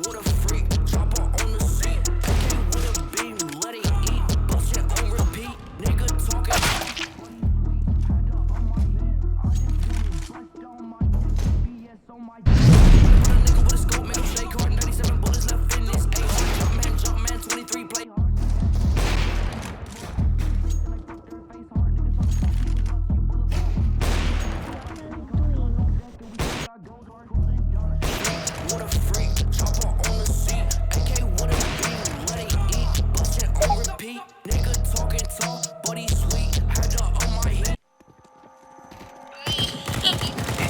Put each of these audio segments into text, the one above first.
What a freak, chopper on the seat. AK with a beam, let it eat. Bust it on repeat, nigga talking. Put a nigga with a scope, make him shake hard. 97 bullets left in this. Ayy, jump man, 23 play hard. What a freak, chopper on the seat. AK with a beam, let it eat. Bust it on repeat, nigga talking tall, but he's sweet. Had to on my heat.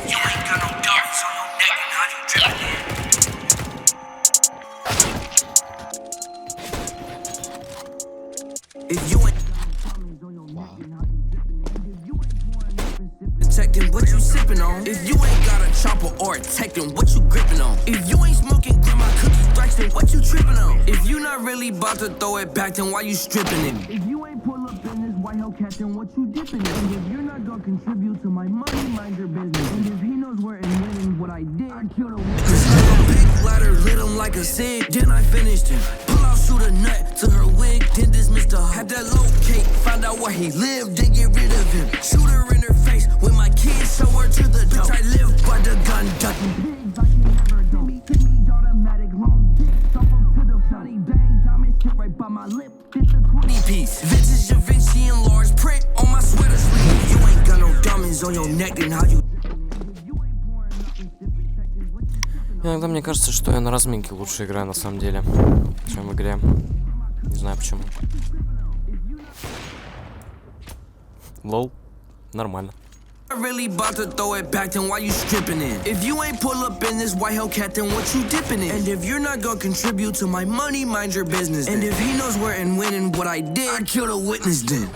You ain't got no diamonds on your neck and how you drippin' in. If you ain't protecting what you sippin' on. If you ain't got a chopper or a Tekken, what you grippin' on? If you ain't smoking grandma cookie strikes, then what you trippin' on? If you not really about to throw it back, then why you strippin' it? If you ain't pull up in this white Hellcat, then what you dipping in? And if you're not gonna contribute to my money, mind your business. And if he knows where and when and what I did, I killed a Cause like a big ladder lit him like a cig, then I finished him. Pull out, shoot a nut to her wig, then dismiss the hoe. Had that locate, find out where he lived, then get rid of him. Shoot her in her face with my kids, show her to the door. Bitch, I live by the gun ducking. pigs, I can never go. Hit me automatic, long dick, stop him to the shotty bang, diamond shit right by my lip. This a 20 piece. Vintage Da Vinci and large print on my sweater sleeve. You ain't got no diamonds on your neck, then how you? Иногда мне кажется, что я на разминке лучше играю на самом деле, чем в игре. Не знаю почему. Лол. Нормально. Really about to throw it back, then why you stripping in? If you ain't pull up in this white Hellcat, then what you dipping in? And if you're not gonna contribute to my money, mind your business. And if he knows where and when and what I did, I killed a witness then.